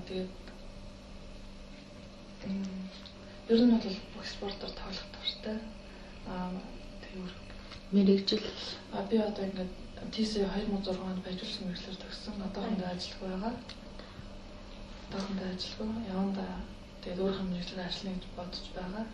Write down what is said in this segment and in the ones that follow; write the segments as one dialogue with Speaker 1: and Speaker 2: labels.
Speaker 1: Тэгээд ер нь бол бүх спортоор тоглох дуртай. Тэгээд
Speaker 2: мэрэгжил
Speaker 1: би одоо ингээд ТС 2006 онд баяжуулсан мэргэжлэр төгссөн. Одоохондоо ажиллагүй байгаа. Явандаа тэгээд өөр хэм мэргэжлэр ажиллана гэж бодож байгаа.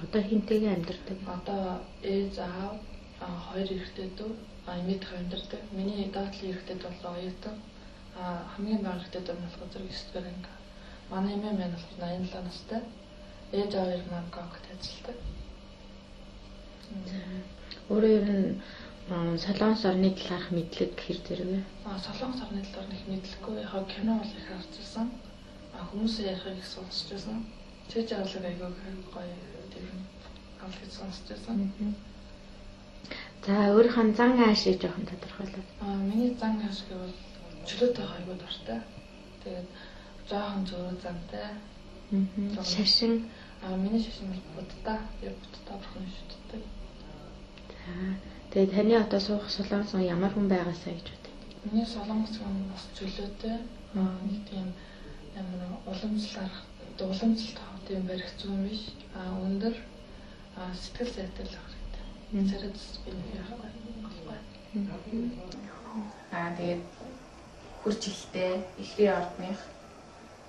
Speaker 2: Одоо хинтэйгээ амьдардаг.
Speaker 1: Одоо ээж аав хоёр эрэгтэй дүү эмээд амьдардаг. Миний доотлын эрэгтэй бол оюутан. Хамгийн бага эрэгтэй дүү нь болохоор 9-р анги. Манай эмээ маань болохоор 87 настай. Ээж аав хоёр маань гогт ажилладаг.
Speaker 2: Өөрөө ер нь Солонгос орны талаарх мэдлэг хэр зэрэг вэ?
Speaker 1: Солонгос орны талаар нэг мэдлэггүй. Яг кино бол их харж байсан. Хүмүүсийн ярихыг их сонсч байсан. Чэж авлага айгүй гоё тийм авлага сонсч байсан.
Speaker 2: За өөрийнхөө зан аашийг жоохон тодорхойлоо.
Speaker 1: Миний зан ааш гэвэл чөлөөтэй айгүй дуртай. Тэгээд жоохон зөрүү зантай.
Speaker 2: Шашин.
Speaker 1: Миний шашин бол буддаа. Яг буддаа бурхан шүтдэг.
Speaker 2: За тэгээд таны одоо суух Солонгос ямар хүн байгаасаа гэж бодъё?
Speaker 1: Миний Солонгос хүн бас чөлөөтэй. Нэг тийм ямар уламжлалт тийм баригц юм биш. Өндөр сэтгэл зүйтэй л хэрэгтэй. Зэрэг би яахгүй.
Speaker 3: Тэгээд хурж ихтэй, ихрийн ордных.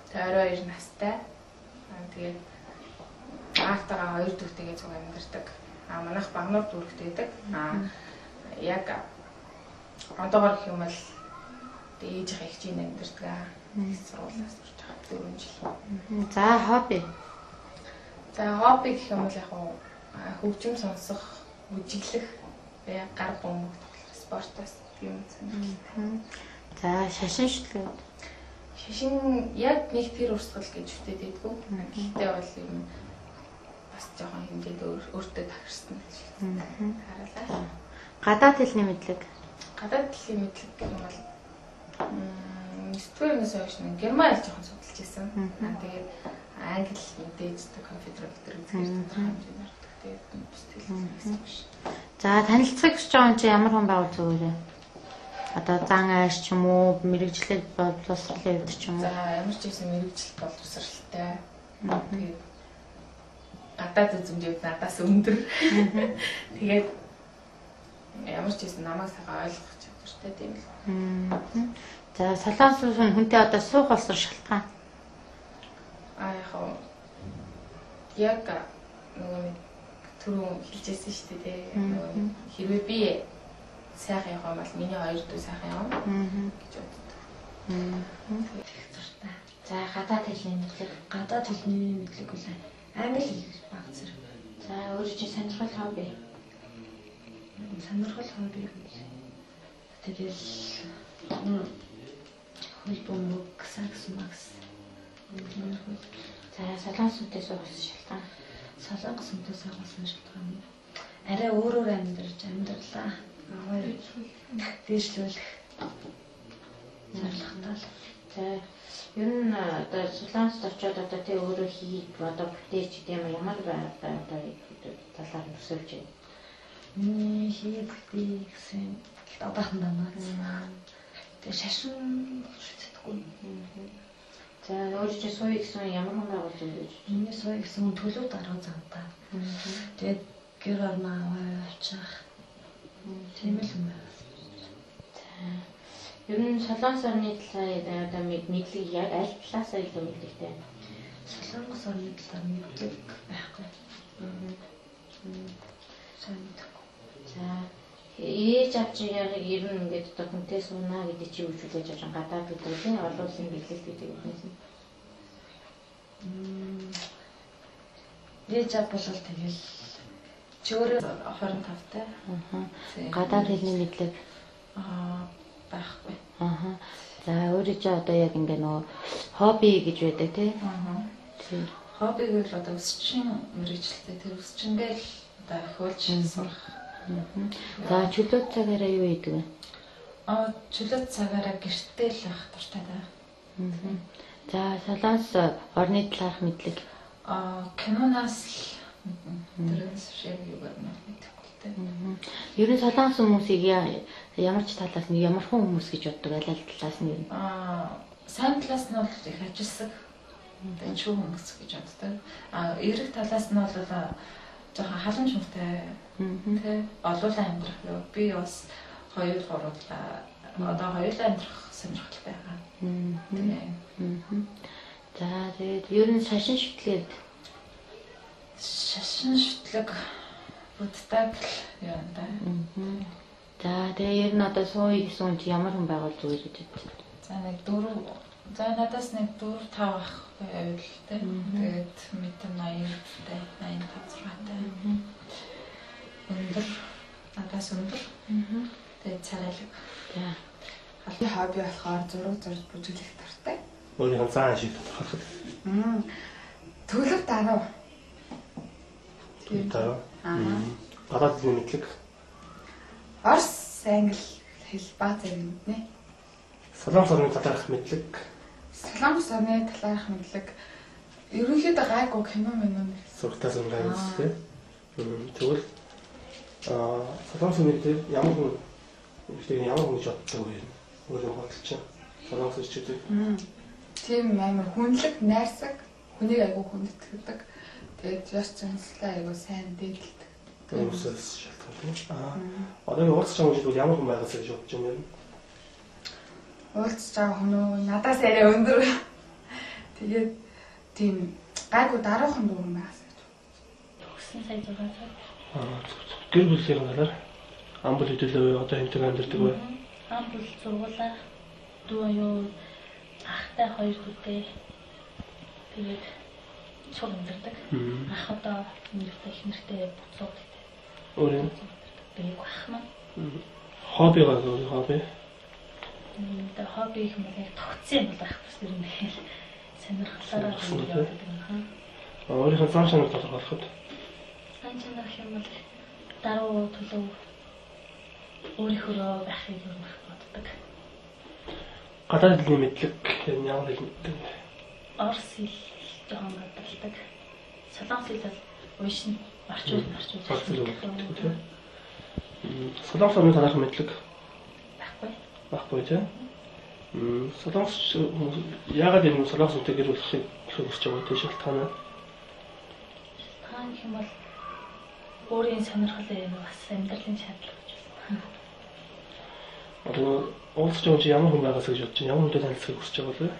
Speaker 3: Тэгээд 22 настай. Тэгээд аавтайгаа 2 дүүтэйгээ цуг амьдардаг. Манайх Бамнуур дүүрэгт байдаг. Яг одоогор гэх юм бол ээжийнхээ хичээн амьдардаг. Сургуулиас сурч байгаа 4 жил.
Speaker 2: За хобби.
Speaker 3: Хобби гэх юм бол яг хөгжим сонсох, үжиглэх, гар бөмбөг тоглох спортоос юм сонирхолтой.
Speaker 2: За шашин шүтлэг.
Speaker 3: Шашин яг нэг тэр урсгал гэж үтээдэггүй. Гэхдээ бол юм бас жоохон хэмжээд өөртөө тахирсан гэж харуулаа.
Speaker 2: Гадаад хэлний мэдлэг.
Speaker 3: Гадаад хэлний мэдлэг гэх юм бол 9-р ангиас хойш герман хэл жоохон судалж байсан. Тэгээд англи мэдээж компьютер үзэж тодорхой хэмжээгээр тэгээд сэтгэл хэлсэн биш.
Speaker 2: За танилцахыг хүсэж байгаа юм чи ямар хүн байвал зүгээр вэ? Одоо зан ааш ч юм уу, мэрэгжлэл боловсролын хувьд ч юм уу.
Speaker 3: За ямар ч гэсэн мэрэгжил боловсралтай. Тэгээд гадаад үзмжүүд надаас өндөр. Тэгээд ямар ч гэсэн намайг сайхан ойлгох чадвартай тийм л.
Speaker 2: За Солонгос хүнтэй одоо суух болсор шалтгаан.
Speaker 3: Яг нөгөө түрүү хэлжсэн шүү дээ. Хэрвээ би сайхан явах юм бол миний 2 дүү сайхан явна гэж боддог.
Speaker 2: За гадаад хэлний мэдлэг.
Speaker 4: Гадаад хэлний мэдлэг бол англи хэл баг зэрэг.
Speaker 2: За өөрөө чи сонирхол хобби.
Speaker 4: Сонирхол хобби. Тэгэл хөл бөмбөг, сакс макс.
Speaker 2: За Солонгос хүнтэй суух шалтгаан.
Speaker 4: Солонгос хүнтэй суух шалтгаан. Арай өөрөөр амьдралаа. Дээшлүүлэх зорилготой.
Speaker 2: За ер нь одоо Солонгост очиод одоо тий өөрөө хийх одоо бүтээч гэдэг юм ямар одоо талаар төсөөлж байна.
Speaker 4: Миний хийх бүтээ гэсэн одоохондоо наа. Тэгээ шашин шүтдэггүй.
Speaker 2: За өөрөө чи сууя гэсэн ямар хүн байгуулж байна гэж.
Speaker 4: Миний сууя гэсэн төлөв дараа зантаа. Тэгээд гэр орноо аваачих. Тийм л юм байна.
Speaker 2: За ер нь Солонгос орны талаар одоо мэдлэг яг аль талаасаа илүү мэдлэгтэй байна?
Speaker 4: Солонгос орны талаар мэдлэг байхгүй.
Speaker 2: За ээж авч яг ер нь ингээд одоо хүнтэй суунаа гэдэг чи үжүүлж авч гадаад гэдэг нь олон улсын бэлгэлт гэдэг юм.
Speaker 4: Ээж ав бол тэгэл чөөрөө 25-тай.
Speaker 2: Гадаад хэлний мэдлэг
Speaker 3: байхгүй.
Speaker 2: За өөрөө чи одоо яг ингээ нөгөө хобби гэж байдаг тий.
Speaker 3: Хобби гэвэл одоо өсчин мэргэжилтэй тэр өсчиндээ л одоо хөлж сурах.
Speaker 2: За чөлөөт цагаараа юу хийдэг вэ?
Speaker 3: Чөлөөт цагаараа гэртээ л байх дуртай даа.
Speaker 2: За Солонгос орны талаарх мэдлэг.
Speaker 3: Киноноос л тэрээс шиг юу гэнэ мэдэхгүй. хэрэгтэй.
Speaker 2: Ер нь солонгос хүмүүсийг ямар ч талаас нь ямархан хүмүүс гэж боддог аль аль талаас нь юм.
Speaker 3: Сайн талаас нь бол их ажилсаг чүү хүмүүс гэж боддог. Эрэг талаас нь бол жоохон халамж муутай тий олуулаа амьдрах юу. Би бас 2 3 одоо хоёулаа амьдрах сонирхол байгаа.
Speaker 2: За тэгээд ер нь шашин шүтлэг
Speaker 3: буддаг юм да.
Speaker 2: За тэгээ ер нь одоо сууя гэсэн чи ямар хүн байгаад зүгээр гэж бодчих.
Speaker 3: За надаас нэг 4 5 ах байвал тий. Тэгээд мэдэн 80-тай 85 6-тай. Өндөр надаас өндөр. Тэгээд царайлаг.
Speaker 2: За
Speaker 3: халын хобби болохоор зураг зурж бүжиглэх дуртай.
Speaker 5: Өөрийнхөө цаан шиг тодорхойлоход.
Speaker 3: Төлөв дарав.
Speaker 5: Дараа. Гадаад хэлний мэдлэг.
Speaker 3: Орс, англи хэл ба зэрэг мэднэ.
Speaker 5: Солонгос орны талаарх мэдлэг.
Speaker 3: Солонгос орны талаарх мэдлэг. Ерөнхийдөө гайгүй кино мэн
Speaker 5: Сургалтаас унгаа үзтээ. Тэгвэл солонгос мэдлэг ямар хүн гэж боддог вэ? Өөрөө бодол чинь солонгос ирчдэг.
Speaker 3: Тийм амар хүнлэг, найрсаг, хүнийг айгүй хүндэтгдэг. Тэгээд яс занслаа айгүй сайн дээлдэг.
Speaker 5: Хүмүүсээс шалтгаалсан. Одоо уулзч байгаа хүмүүс ямар хүн байгаасаа гэж бодож байна.
Speaker 3: Уулзч байгаа хүн надаас арай өндөр. Тэгээд тийм гайгүй даруухан дүүрэн байгаасаа гэж.
Speaker 4: Төгсөн сая 6 сар.
Speaker 5: Гэр бүлийн талаар амбал хөдөлөө одоо хэмтэг амьдэрдэг бай.
Speaker 4: Амбал сургуулаа дүү юу ахтай 2 дүүтэй. Тэгээд цог амьдэрдэг. Ах одоо нэртэй их нэртэй буцаад.
Speaker 5: Өөрөө
Speaker 4: Бэг ах маань.
Speaker 5: Хоббигаа хобби.
Speaker 4: Тэгээд хобби их юм яг тогтсон юм байх бас ер нь их сонирхолтой явдаг юм.
Speaker 5: Өөрийнхөө зам чанар тодорхойлоход.
Speaker 4: Зам чанар юм бол даруу төлөв өөрийнхөө байхыг ер нь боддог.
Speaker 5: Гадаад хэлний мэдлэг ямар хэл мэддэг?
Speaker 4: Орос хэл жоохон гадалдаг. Солонгос хэл бол уушин орчуулж
Speaker 5: Солонгос орны талаарх мэдлэг
Speaker 4: байхгүй
Speaker 5: тийм. Солонгос яагаад энэ солонгос үнтэй гэр бүлхийг хүсэж байгаа тийм шалтгаан.
Speaker 4: Хаан юм бол өөрийн сонирхол юм бас амьдралын шаардлага гэж байна.
Speaker 5: Одоо уулзч байгаа чи ямар хүн байгаасаа гэж бодож байна? Ямар хүнтэй танилцахыг хүсэж байгаа вэ?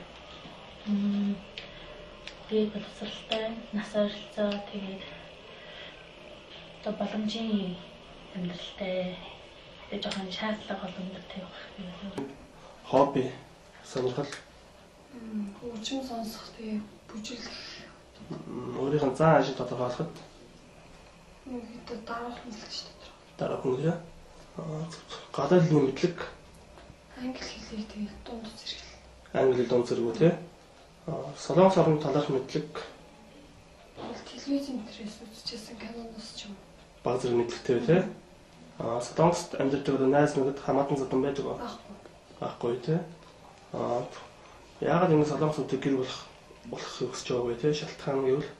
Speaker 4: Тэгээд боловсралтай, нас ойролцоо тэгээд одоо боломжийн амьдралтай тэгээд жоохон шаардлага бол өндөртэй байх.
Speaker 5: Хобби сонирхол.
Speaker 1: Хөгжим сонсох тэгээ бүжиглэх.
Speaker 5: Өөрийнхөө зан ажил тодорхойлоход.
Speaker 1: Хэд дараах мэдлэг шүү дээ.
Speaker 5: Дараах мэдлэг. Гадаад хэлний мэдлэг.
Speaker 1: Англи хэлийг тэгээ дунд зэрэг.
Speaker 5: Англи дунд зэрэг үү те. Солонгос орны талаарх мэдлэг.
Speaker 1: Телевизэн дээрээс үзчихсэн киноноос ч юм.
Speaker 5: Баг зэрэг мэдлэгтэй те. Солонгост амьдардаг найз нөхөд хамаатан задан байдаг уу? Баггүй те. Яагаад энэ солонгос үнтэй гэр болохыг хүсэж байгаа вэ те? Шалтгаан гэвэл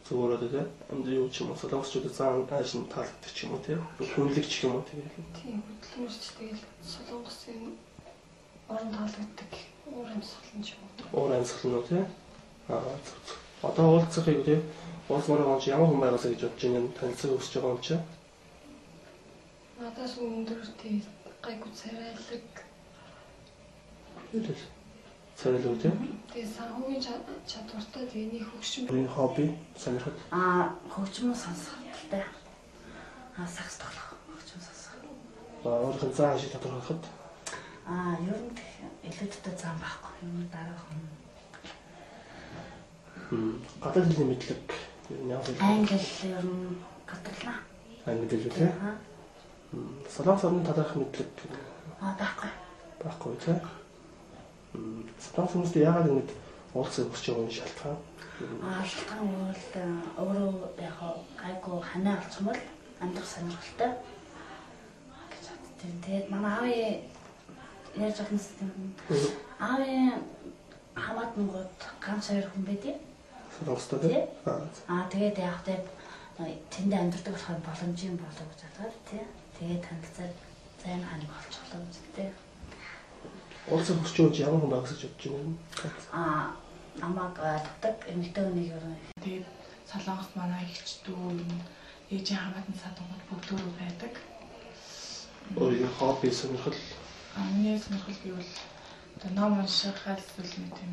Speaker 5: зүгээр одоо те. Амд юу ч юм уу солонгосчуудад зан аашин таалагддаг ч юм уу те. Хүнлэг ч юм уу тэгээд.
Speaker 1: Тийм хөдөлмөрч тэгэл солонгосын орон таалагддаг уур амьсгал нь ч юм уу.
Speaker 5: Уур амьсгал нь те. Одоо уулзахыг те. Уулзмаар байгаа юм ямар хүн байгаасаа гэж бодож байна. Танилцах хүсэж байгаа юм чи.
Speaker 1: Надаас өндөр тий гайгүй царайлаг.
Speaker 5: Царайлаг те.
Speaker 1: Тэгээ санхүүгийн чадвартай тэгээ нэг хөгжим.
Speaker 5: Хобби сонирхол.
Speaker 4: Хөгжим сонсохтой. Сакс тоглох хөгжим сонсох.
Speaker 5: Өөрийнхөө зан ажил тодорхойлоход.
Speaker 4: Ер нь илүүтэй зам байхгүй юм дараах юм.
Speaker 5: Гадаад хэлний мэдлэг ямар вэ?
Speaker 4: Англи ер нь гадаглаа.
Speaker 5: Англи хэл те. Солонгос орны талаарх мэдлэг байхгүй те. Солонгос хүмүүст яагаад ингэж уулзах хүсэж байгаа юм шалтгаан?
Speaker 4: Шалтгаан бол өөрөө яг гайгүй ханаа олчих юм бол амьдрах сонирхолтой гэж боддог. Тэгээд манай аавын яаж ахнаас аавын хамаатангууд ганц хоёр хүн байдیں۔
Speaker 5: Солонгостой те.
Speaker 4: Тэгээд яг тэ тэндээ амьдардаг болохоор боломжийн болов гэж бодоод тий. Тэгээд танилцаад зайн ханыг олчихлоо гэж тий.
Speaker 5: Улсын хурцын үеч ямар хүн багсаж бодож байна?
Speaker 4: Намайг ойлгодог эмэгтэй хүнийг юу.
Speaker 3: Тэгээд Солонгост манай ихчдүү ээжийн хамаатан садгууд бүгдөө байдаг.
Speaker 5: Өөрийн хобби сонирхол.
Speaker 3: Миний сонирхол гэвэл одоо ном унших эсвэл нэг тийм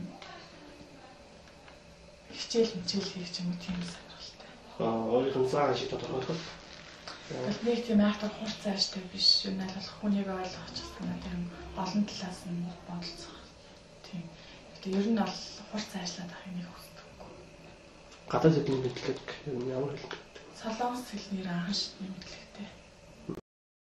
Speaker 3: хичээл хийх юм тийм сонирхолтой.
Speaker 5: Өөрийн зан шиг тодорхойлох.
Speaker 3: Нэг тийм айхтар хурц цааштай биш. Юу нэг хүнийг ойлгох ч гэсэн тийм олон талаас нь бодолцох. Тийм. Тэгээд ер нь бол хурц цаашлаад авах нэг хүсдэг.
Speaker 5: Гадаад хэлний мэдлэг ямар хэлбэр?
Speaker 3: Солонгос хэлнээр анхан шатны мэдлэгтэй.